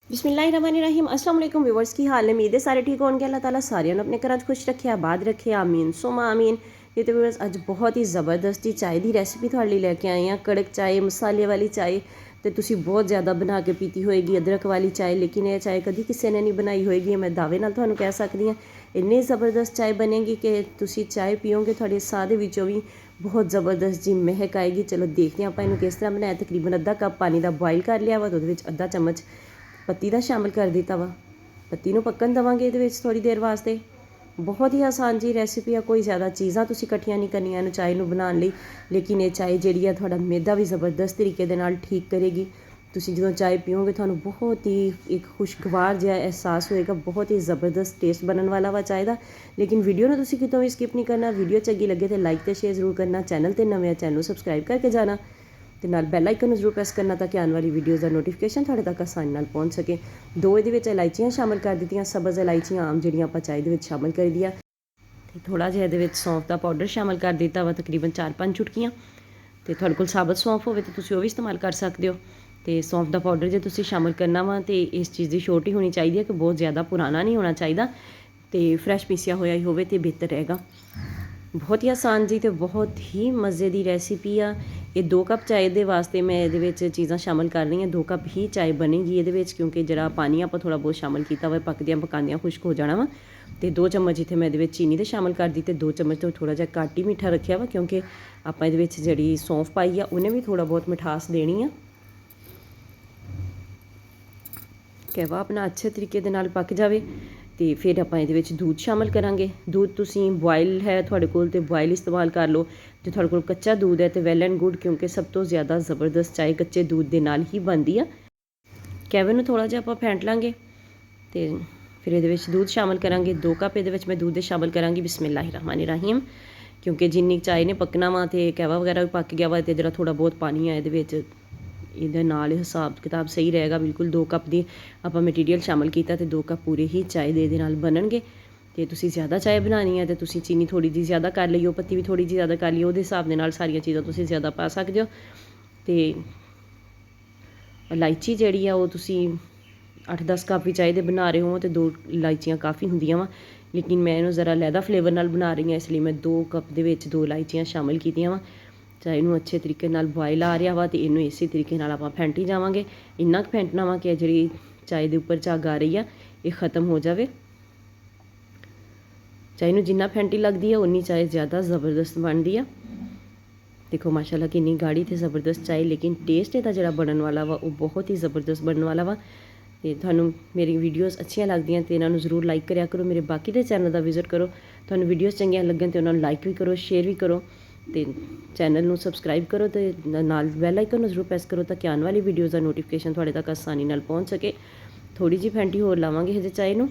बिस्मिल्लाहिर्रहमानिर्रहीम। अस्सलाम वालेकुम व्यूअर्स, की हाल है? उम्मीद है सारे ठीक होंगे। अल्लाह ताला सारिਆਂ ਨੂੰ अपने घर खुश रखे, आबाद रखे, आमीन सुमा आमीन। ये तो व्यूअर्स ਅੱਜ बहुत ही ज़बरदस्ती चाय ਦੀ ਰੈਸਿਪੀ ਤੁਹਾਡੇ ਲਈ ਲੈ ਕੇ ਆਏ ਹਾਂ। ਕੜਕ ਚਾय, ਮਸਾਲੇ ਵਾਲੀ ਚਾय ਤੇ ਤੁਸੀਂ ਬਹੁਤ ਜ਼ਿਆਦਾ ਬਣਾ ਕੇ ਪੀਤੀ ਹੋਏਗੀ, ਅਦਰਕ ਵਾਲੀ ਚਾय। ਲੇਕਿਨ ਇਹ ਚਾय ਕਦੀ ਕਿਸੇ ਨੇ ਨਹੀਂ ਬਣਾਈ ਹੋਏਗੀ। ਮੈਂ ਦਾਅਵੇ ਨਾਲ ਤੁਹਾਨੂੰ ਕਹਿ ਸਕਦੀ ਹਾਂ, ਇੰਨੀ ਜ਼ਬਰਦਸਤ ਚਾय ਬਣੇਗੀ ਕਿ ਤੁਸੀਂ ਚਾय ਪੀਓਗੇ ਤੁਹਾਡੇ ਸਾਹ ਦੇ ਵਿੱਚੋਂ ਵੀ ਬਹੁਤ ਜ਼ਬਰਦਸਤ ਜੀ ਮਹਿਕ ਆਏਗੀ। ਚਲੋ ਦੇਖਦੇ ਹਾਂ ਆਪਾਂ ਇਹਨੂੰ ਕਿਸ ਤਰ੍ਹਾਂ ਬਣਾਇਆ। ਤਕਰੀਬਨ ਅੱਧਾ ਕੱਪ ਪਾਣੀ ਦਾ ਬੋਇਲ ਕਰ ਲਿਆ ਵਾ, ਉਹਦੇ ਵਿੱਚ ਅੱਧਾ ਚਮਚ ਪੱਤੀ ਦਾ ਸ਼ਾਮਿਲ ਕਰ ਦਿੱਤਾ ਵਾ। ਪੱਤੀ ਨੂੰ ਪੱਕਣ ਦੇਵਾਂਗੇ ਇਹਦੇ ਵਿੱਚ ਥੋੜ੍ਹੀ ਦੇਰ ਵਾਸਤੇ। ਬਹੁਤ ਹੀ ਆਸਾਨ ਜੀ ਰੈਸਿਪੀ ਆ, ਕੋਈ ਜ਼ਿਆਦਾ ਚੀਜ਼ਾਂ ਤੁਸੀਂ ਇਕੱਠੀਆਂ ਨਹੀਂ ਕਰਨੀਆਂ ਇਹਨੂੰ ਚਾय ਨੂੰ ਬਣਾਉਣ ਲਈ। ਲੇਕਿਨ ਇਹ ਚਾय ਜਿਹੜੀ ਆ ਤੁਹਾਡਾ ਮਿਹਦਾ ਵੀ ਜ਼ਬਰਦਸਤ ਤਰੀਕੇ ਦੇ ਨਾਲ ਠੀਕ ਕਰੇਗੀ। ਤੁਸੀਂ ਜਦੋਂ ਚਾय ਪੀਓਗੇ ਤੁਹਾਨੂੰ ਬਹੁਤ ਹੀ ਇੱਕ ਖੁਸ਼ਗਵਾਰ ਜਿਹਾ ਅਹਿਸਾਸ ਹੋਏਗਾ। ਬਹੁਤ ਹੀ ਜ਼ਬਰਦਸਤ ਟੇਸਟ ਬਣਨ ਵਾਲਾ ਵਾ ਚਾय ਦਾ। ਲੇਕਿਨ ਵੀਡੀਓ ਨੂੰ ਤੁਸੀਂ ਕਿਤੋਂ ਵੀ ਸਕਿਪ ਨਹੀਂ ਕਰਨਾ। ਵੀਡੀਓ ਚੰਗੀ ਲੱਗੇ ਤਾਂ ਲਾਈਕ ਅਤੇ ਸ਼ੇਅਰ ਜ਼ਰੂਰ ਕਰਨਾ। ਚੈਨਲ 'ਤੇ ਨਵੇਂ ਆ, ਚੈਨਲ ਨੂੰ ਸਬਸਕ੍ਰਾਈਬ ਕਰਕੇ ਜਾਣਾ ਤੇ ਨਾਲ ਬੈਲ ਆਈਕਨ ਨੂੰ ਜ਼ਰੂਰ ਪ੍ਰੈਸ ਕਰਨਾ ਤਾਂ ਕਿ ਆਉਣ ਵਾਲੀ ਵੀਡੀਓਜ਼ ਦਾ ਨੋਟੀਫਿਕੇਸ਼ਨ ਤੁਹਾਡੇ ਤੱਕ ਆਸਾਨੀ ਨਾਲ ਪਹੁੰਚ ਸਕੇ। 2 ਇਹਦੇ ਵਿੱਚ ਇਲਾਇਚੀਆਂ ਸ਼ਾਮਿਲ ਕਰ ਦਿੱਤੀਆਂ, ਸਬਜ਼ ਇਲਾਇਚੀਆਂ ਆਮ ਜਿਹੜੀਆਂ ਆਪਾਂ ਚਾय ਦੇ ਵਿੱਚ ਸ਼ਾਮਿਲ ਕਰੀ ਦੀਆਂ। ਤੇ ਥੋੜ੍ਹਾ ਜਿਹਾ ਇਹਦੇ ਵਿੱਚ ਸੌਂਫ ਦਾ ਪਾਊਡਰ ਸ਼ਾਮਿਲ ਕਰ ਦਿੱਤਾ ਵਾ, ਤਕਰੀਬਨ 4-5 ਚੁਟਕੀਆਂ। ਤੇ ਤੁਹਾਡੇ ਕੋਲ ਸਾਬਤ ਸੌਂਫ ਹੋਵੇ ਤਾਂ ਤੁਸੀਂ ਉਹ ਵੀ ਇਸਤੇਮਾਲ ਕਰ ਸਕਦੇ ਹੋ। ਤੇ ਸੌਂਫ ਦਾ ਪਾਊਡਰ ਜੇ ਤੁਸੀਂ ਸ਼ਾਮਿਲ ਕਰਨਾ ਵਾ ਤੇ ਇਸ ਚੀਜ਼ ਦੀ ਸ਼ੋਰਟੀ ਹੋਣੀ ਚਾਹੀਦੀ ਹੈ ਕਿ ਬਹੁਤ ਜ਼ਿਆਦਾ ਪੁਰਾਣਾ ਨਹੀਂ ਹੋਣਾ ਚਾਹੀਦਾ ਤੇ ਫਰੈਸ਼ ਪੀਸਿਆ ਹੋਇਆ ਹੀ ਹੋਵੇ ਤੇ ਬਿਹਤਰ ਰਹੇਗਾ। ਬਹੁਤ ਹੀ ਆਸਾਨ ਜੀ ਤੇ ਬਹੁਤ ਹੀ ਮਜ਼ੇ ਦੀ ਰੈਸਿਪੀ ਆ। ਇਹ 2 ਕੱਪ ਚਾय ਦੇ ਵਾਸਤੇ ਮੈਂ ਇਹਦੇ ਵਿੱਚ ਚੀਜ਼ਾਂ ਸ਼ਾਮਿਲ ਕਰ ਰਹੀ ਹਾਂ। 2 ਕੱਪ ਹੀ ਚਾय ਬਣੇਗੀ ਇਹਦੇ ਵਿੱਚ, ਕਿਉਂਕਿ ਜਿਹੜਾ ਪਾਣੀ ਆਪਾਂ ਥੋੜ੍ਹਾ ਬਹੁਤ ਸ਼ਾਮਿਲ ਕੀਤਾ ਵਾ, ਪੱਕਦਿਆਂ ਪਕਾਉਂਦਿਆਂ ਖੁਸ਼ਕ ਹੋ ਜਾਣਾ ਵਾ। ਤੇ 2 ਚਮਚ ਇੱਥੇ ਮੈਂ ਇਹਦੇ ਵਿੱਚ ਚੀਨੀ ਦੇ ਸ਼ਾਮਿਲ ਕਰ ਦਿੱਤੇ। 2 ਚਮਚ ਤੋਂ ਥੋੜ੍ਹਾ ਜਿਹਾ ਘੱਟ ਹੀ ਮਿੱਠਾ ਰੱਖਿਆ ਵਾ, ਕਿਉਂਕਿ ਆਪਾਂ ਇਹਦੇ ਵਿੱਚ ਜਿਹੜੀ ਸੌਂਫ ਪਾਈ ਆ ਉਹਨੇ ਵੀ ਥੋੜ੍ਹਾ ਬਹੁਤ ਮਿਠਾਸ ਦੇਣੀ ਆ। ਕਹਿਵਾ ਆਪਣਾ ਅੱਛੇ ਤਰੀਕੇ ਦੇ ਨਾਲ ਪੱਕ ਜਾਵੇ ਤੇ ਫਿਰ ਆਪਾਂ ਇਹਦੇ ਵਿੱਚ ਦੁੱਧ ਸ਼ਾਮਿਲ ਕਰਾਂਗੇ। ਦੁੱਧ ਤੁਸੀਂ ਬੋਇਲ ਹੈ ਤੁਹਾਡੇ ਕੋਲ ਤੇ ਬੋਇਲ ਇਸਤੇਮਾਲ ਕਰ ਲਓ। ਜੇ ਤੁਹਾਡੇ ਕੋਲ ਕੱਚਾ ਦੁੱਧ ਹੈ ਤੇ ਵੈਲ ਐਂਡ ਗੁੱਡ, ਕਿਉਂਕਿ ਸਭ ਤੋਂ ਜ਼ਿਆਦਾ ਜ਼ਬਰਦਸਤ ਚਾय ਕੱਚੇ ਦੁੱਧ ਦੇ ਨਾਲ ਹੀ ਬਣਦੀ ਆ। ਕੈਵੇ ਨੂੰ ਥੋੜ੍ਹਾ ਜਿਹਾ ਆਪਾਂ ਫੈਂਟ ਲਾਂਗੇ ਤੇ ਫਿਰ ਇਹਦੇ ਵਿੱਚ ਦੁੱਧ ਸ਼ਾਮਿਲ ਕਰਾਂਗੇ। 2 ਕੱਪ ਇਹਦੇ ਵਿੱਚ ਮੈਂ ਦੁੱਧ ਦੇ ਸ਼ਾਮਿਲ ਕਰਾਂਗੀ। ਬਿਸਮਿਲ੍ਲਾਹਿਰਰਹਿਮਾਨਿਰਰਹੀਮ। ਕਿਉਂਕਿ ਜਿੰਨੀ ਚਾय ਨੇ ਪੱਕਣਾ ਵਾ ਤੇ ਕਹਿਵਾ ਵਗੈਰਾ ਵੀ ਪੱਕ ਗਿਆ ਵਾ ਤੇ ਜਿਹੜਾ ਥੋੜ੍ਹਾ ਬਹੁਤ ਪਾਣੀ ਆ ਇਹਦੇ ਵਿੱਚ, ਇਹਦੇ ਨਾਲ ਹਿਸਾਬ ਕਿਤਾਬ ਸਹੀ ਰਹੇਗਾ ਬਿਲਕੁਲ। 2 ਕੱਪ ਦੀ ਆਪਾਂ ਮਟੀਰੀਅਲ ਸ਼ਾਮਿਲ ਕੀਤਾ ਤੇ 2 ਕੱਪ ਪੂਰੇ ਹੀ ਚਾय ਦੇ ਇਹਦੇ ਨਾਲ ਬਣਨਗੇ। ਤੇ ਤੁਸੀਂ ਜ਼ਿਆਦਾ ਚਾय ਬਣਾਉਣੀ ਹੈ ਤੇ ਤੁਸੀਂ ਚੀਨੀ ਥੋੜ੍ਹੀ ਜਿਹੀ ਜ਼ਿਆਦਾ ਕਰ ਲਈਓ, ਪੱਤੀ ਵੀ ਥੋੜ੍ਹੀ ਜਿਹੀ ਜ਼ਿਆਦਾ ਕਰ ਲਈਓ। ਉਹਦੇ ਹਿਸਾਬ ਦੇ ਨਾਲ ਸਾਰੀਆਂ ਚੀਜ਼ਾਂ ਤੁਸੀਂ ਜ਼ਿਆਦਾ ਪਾ ਸਕਦੇ ਹੋ। ਤੇ ਇਲਾਇਚੀ ਜਿਹੜੀ ਆ ਉਹ ਤੁਸੀਂ 8-10 ਕੱਪ ਵੀ ਚਾय ਦੇ ਬਣਾ ਰਹੇ ਹੋ ਤੇ 2 ਇਲਾਇਚੀਆਂ ਕਾਫੀ ਹੁੰਦੀਆਂ ਵਾ। ਲੇਕਿਨ ਮੈਂ ਇਹਨੂੰ ਜ਼ਰਾ ਲੈਦਾ ਫਲੇਵਰ ਨਾਲ ਬਣਾ ਰਹੀ ਹਾਂ, ਇਸ ਲਈ ਮੈਂ 2 ਕੱਪ ਦੇ ਵਿੱਚ 2 ਇਲਾਇਚੀਆਂ ਸ਼ਾਮਿਲ ਕੀਤੀਆਂ ਵਾ। ਚਾय ਨੂੰ ਅੱਛੇ ਤਰੀਕੇ ਨਾਲ ਬੋਇਲ ਆ ਰਿਹਾ ਵਾ ਤੇ ਇਹਨੂੰ ਇਸੇ ਤਰੀਕੇ ਨਾਲ ਆਪਾਂ ਫੈਂਟੀ ਜਾਵਾਂਗੇ। ਇੰਨਾ ਕੁ ਫੈਂਟਣਾ ਵਾ ਕਿ ਜਿਹੜੀ ਚਾय ਦੇ ਉੱਪਰ ਝੱਗ ਆ ਰਹੀ ਆ ਇਹ ਖ਼ਤਮ ਹੋ ਜਾਵੇ। ਚਾय ਨੂੰ ਜਿੰਨਾ ਫੈਂਟੀ ਲੱਗਦੀ ਆ ਉਨੀ ਚਾय ਜ਼ਿਆਦਾ ਜ਼ਬਰਦਸਤ ਬਣਦੀ ਆ। ਦੇਖੋ ਮਾਸ਼ਾਅੱਲਾ ਕਿੰਨੀ ਗਾੜੀ ਤੇ ਜ਼ਬਰਦਸਤ ਚਾय, ਲੇਕਿਨ ਟੇਸਟ ਇਹਦਾ ਜਿਹੜਾ ਬਣਨ ਵਾਲਾ ਵਾ ਉਹ ਬਹੁਤ ਹੀ ਜ਼ਬਰਦਸਤ ਬਣਨ ਵਾਲਾ ਵਾ। ਤੇ ਤੁਹਾਨੂੰ ਮੇਰੀ ਵੀਡੀਓਜ਼ ਅੱਛੀਆਂ ਲੱਗਦੀਆਂ ਤੇ ਇਹਨਾਂ ਨੂੰ ਜ਼ਰੂਰ ਲਾਈਕ ਕਰਿਆ ਕਰੋ। ਮੇਰੇ ਬਾਕੀ ਦੇ ਚੈਨਲ ਦਾ ਵਿਜ਼ਿਟ ਕਰੋ। ਤੁਹਾਨੂੰ ਵੀਡੀਓਜ਼ ਚੰਗੀਆਂ ਲੱਗਣ ਤੇ ਉਹਨਾਂ ਨੂੰ ਲਾਈਕ ਵੀ ਕਰੋ, ਸ਼ੇਅਰ ਵੀ ਕਰੋ ਤੇ ਚੈਨਲ ਨੂੰ ਸਬਸਕ੍ਰਾਈਬ ਕਰੋ ਤੇ ਨਾਲ ਬੈਲ ਆਈਕਨ ਨੂੰ ਜ਼ਰੂਰ ਪ੍ਰੈਸ ਕਰੋ ਤਾਂ ਕਿ ਆਉਣ ਵਾਲੀ ਵੀਡੀਓਜ਼ ਦਾ ਨੋਟੀਫਿਕੇਸ਼ਨ ਤੁਹਾਡੇ ਤੱਕ ਆਸਾਨੀ ਨਾਲ ਪਹੁੰਚ ਸਕੇ। ਥੋੜ੍ਹੀ ਜਿਹੀ ਫੈਂਟੀ ਹੋਰ ਲਾਵਾਂਗੇ ਹਜੇ ਚਾय ਨੂੰ,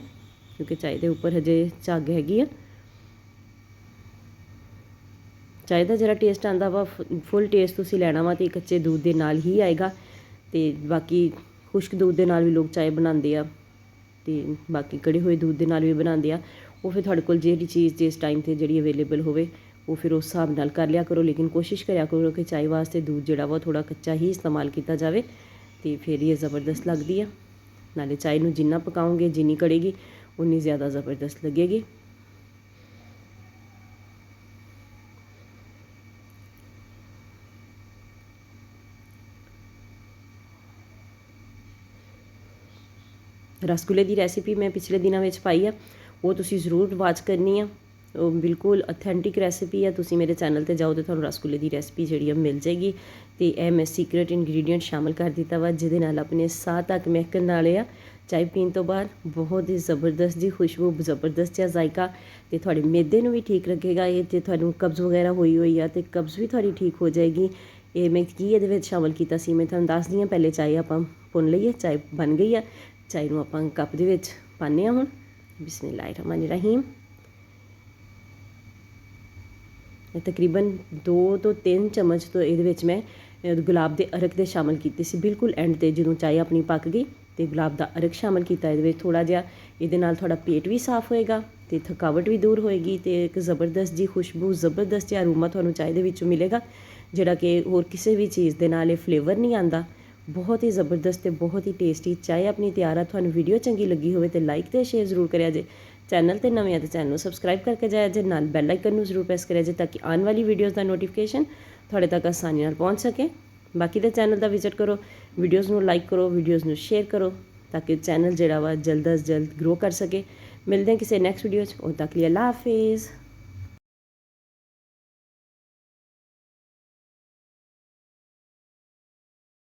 ਕਿਉਂਕਿ ਚਾय ਦੇ ਉੱਪਰ ਹਜੇ ਝੱਗ ਹੈਗੀ ਆ। ਚਾय ਦਾ ਜਿਹੜਾ ਟੇਸਟ ਆਉਂਦਾ ਵਾ ਫੁੱਲ ਟੇਸਟ ਤੁਸੀਂ ਲੈਣਾ ਵਾ ਤੇ ਕੱਚੇ ਦੁੱਧ ਦੇ ਨਾਲ ਹੀ ਆਏਗਾ। ਤੇ ਬਾਕੀ ਖੁਸ਼ਕ ਦੁੱਧ ਦੇ ਨਾਲ ਵੀ ਲੋਕ ਚਾय ਬਣਾਉਂਦੇ ਆ ਤੇ ਬਾਕੀ ਕੜੇ ਹੋਏ ਦੁੱਧ ਦੇ ਨਾਲ ਵੀ ਬਣਾਉਂਦੇ ਆ। ਉਹ ਫਿਰ ਤੁਹਾਡੇ ਕੋਲ ਜਿਹੜੀ ਚੀਜ਼ ਜਿਸ ਟਾਈਮ 'ਤੇ ਜਿਹੜੀ ਅਵੇਲੇਬਲ ਹੋਵੇ ਉਹ ਫਿਰ ਉਸ ਹਿਸਾਬ ਨਾਲ ਕਰ ਲਿਆ ਕਰੋ। ਲੇਕਿਨ ਕੋਸ਼ਿਸ਼ ਕਰਿਆ ਕਰੋ ਕਿ ਚਾय ਵਾਸਤੇ ਦੁੱਧ ਜਿਹੜਾ ਵਾ ਥੋੜ੍ਹਾ ਕੱਚਾ ਹੀ ਇਸਤੇਮਾਲ ਕੀਤਾ ਜਾਵੇ ਤੇ ਫਿਰ ਇਹ ਜ਼ਬਰਦਸਤ ਲੱਗਦੀ ਆ। ਨਾਲੇ ਚਾय ਨੂੰ ਜਿੰਨਾ ਪਕਾਓਗੇ, ਜਿੰਨੀ ਕੜੇਗੀ ਉਨੀ ਜ਼ਿਆਦਾ ਜ਼ਬਰਦਸਤ ਲੱਗੇਗੀ। ਰਸਗੁੱਲੇ ਦੀ ਰੈਸਿਪੀ ਮੈਂ ਪਿਛਲੇ ਦਿਨਾਂ ਵਿੱਚ ਪਾਈ ਆ, ਉਹ ਤੁਸੀਂ ਜ਼ਰੂਰ ਵਾਚ ਕਰਨੀ ਆ। ਉਹ ਬਿਲਕੁਲ ਅਥੈਂਟਿਕ ਰੈਸਿਪੀ ਆ। ਤੁਸੀਂ ਮੇਰੇ ਚੈਨਲ 'ਤੇ ਜਾਓ ਤਾਂ ਤੁਹਾਨੂੰ ਰਸਗੁੱਲੇ ਦੀ ਰੈਸਿਪੀ ਜਿਹੜੀ ਆ ਮਿਲ ਜਾਏਗੀ। ਤੇ ਇਹ ਮੈਂ ਸੀਕਰੇਟ ਇੰਗਰੀਡੀਐਂਟ ਸ਼ਾਮਿਲ ਕਰ ਦਿੱਤਾ ਵਾ ਜਿਹਦੇ ਨਾਲ ਆਪਣੇ ਸਾਹ ਤੱਕ ਮਹਿਕਣ ਵਾਲੇ ਆ। ਚਾय ਪੀਣ ਤੋਂ ਬਾਅਦ ਬਹੁਤ ਹੀ ਜ਼ਬਰਦਸਤ ਜੀ ਖੁਸ਼ਬੂ, ਜ਼ਬਰਦਸਤ ਜਿਹਾ ਜ਼ਾਇਕਾ ਤੇ ਤੁਹਾਡੇ ਮਿਹਦੇ ਨੂੰ ਵੀ ਠੀਕ ਰੱਖੇਗਾ। ਇਹ ਜੇ ਤੁਹਾਨੂੰ ਕਬਜ਼ ਵਗੈਰਾ ਹੋਈ ਆ ਤੇ ਕਬਜ਼ ਵੀ ਤੁਹਾਡੀ ਠੀਕ ਹੋ ਜਾਏਗੀ। ਇਹ ਮੈਂ ਕੀ ਇਹਦੇ ਵਿੱਚ ਸ਼ਾਮਿਲ ਕੀਤਾ ਸੀ ਮੈਂ ਤੁਹਾਨੂੰ ਦੱਸਦੀ ਹਾਂ। ਪਹਿਲੇ ਚਾय ਆਪਾਂ ਭੁੰਨ ਲਈਏ। ਚਾय ਬਣ ਗਈ ਆ। ਚਾय ਨੂੰ ਆਪਾਂ ਕੱਪ ਦੇ ਵਿੱਚ ਪਾਉਂਦੇ ਹਾਂ ਹੁਣ। ਬਿਸਮਿਲ੍ਲਾਹਿਰਰਹਿਮਾਨਿਰਰਹੀਮ। ਤਕਰੀਬਨ 2 ਤੋਂ 3 ਚਮਚ ਤੋਂ ਇਹਦੇ ਵਿੱਚ ਮੈਂ ਗੁਲਾਬ ਦੇ ਅਰਕ ਦੇ ਸ਼ਾਮਿਲ ਕੀਤੇ ਸੀ ਬਿਲਕੁਲ ਐਂਡ 'ਤੇ, ਜਦੋਂ ਚਾय ਆਪਣੀ ਪੱਕ ਗਈ ਤੇ ਗੁਲਾਬ ਦਾ ਅਰਕ ਸ਼ਾਮਿਲ ਕੀਤਾ ਇਹਦੇ ਵਿੱਚ ਥੋੜ੍ਹਾ ਜਿਹਾ। ਇਹਦੇ ਨਾਲ ਤੁਹਾਡਾ ਪੇਟ ਵੀ ਸਾਫ਼ ਹੋਏਗਾ ਤੇ ਥਕਾਵਟ ਵੀ ਦੂਰ ਹੋਏਗੀ ਤੇ ਇੱਕ ਜ਼ਬਰਦਸਤ ਜੀ ਖੁਸ਼ਬੂ, ਜ਼ਬਰਦਸਤ ਜਿਹਾ ਅਰੋਮਾ ਤੁਹਾਨੂੰ ਚਾय ਦੇ ਵਿੱਚੋਂ ਮਿਲੇਗਾ, ਜਿਹੜਾ ਕਿ ਹੋਰ ਕਿਸੇ ਵੀ ਚੀਜ਼ ਦੇ ਨਾਲ ਇਹ ਫਲੇਵਰ ਨਹੀਂ ਆਉਂਦਾ। ਬਹੁਤ ਹੀ ਜ਼ਬਰਦਸਤ ਤੇ ਬਹੁਤ ਹੀ ਟੇਸਟੀ ਚਾਹ ਆਪਣੀ ਤਿਆਰ ਆ। ਤੁਹਾਨੂੰ ਵੀਡੀਓ ਚੰਗੀ ਲੱਗੀ ਹੋਵੇ ਤੇ ਲਾਈਕ ਤੇ ਸ਼ੇਅਰ ਜ਼ਰੂਰ ਕਰਿਆ ਜੇ। ਚੈਨਲ ਤੇ ਨਵੇਂ ਆ ਤੇ ਚੈਨਲ ਨੂੰ ਸਬਸਕ੍ਰਾਈਬ ਕਰਕੇ ਜਾਇਆ ਜੇ, ਨਾਲ ਬੈਲ ਆਈਕਨ ਨੂੰ ਜ਼ਰੂਰ ਪ੍ਰੈਸ ਕਰਿਆ ਜੇ ਤਾਂ ਕਿ ਆਉਣ ਵਾਲੀ ਵੀਡੀਓਜ਼ ਦਾ ਨੋਟੀਫਿਕੇਸ਼ਨ ਤੁਹਾਡੇ ਤੱਕ ਆਸਾਨੀ ਨਾਲ ਪਹੁੰਚ ਸਕੇ। ਬਾਕੀ ਦੇ ਚੈਨਲ ਦਾ ਵਿਜ਼ਿਟ ਕਰੋ, ਵੀਡੀਓਜ਼ ਨੂੰ ਲਾਈਕ ਕਰੋ, ਵੀਡੀਓਜ਼ ਨੂੰ ਸ਼ੇਅਰ ਕਰੋ ਤਾਂ ਕਿ ਚੈਨਲ ਜਿਹੜਾ ਵਾ ਜਲਦ ਅਜ਼ ਜਲਦ ਗਰੋ ਕਰ ਸਕੇ। ਮਿਲਦੇ ਹਾਂ ਕਿਸੇ ਨੈਕਸਟ ਵੀਡੀਓ 'ਚ, ਉਦੋਂ ਤੱਕ ਲਈ ਅੱਲਾ ਹਾਫਿਜ਼।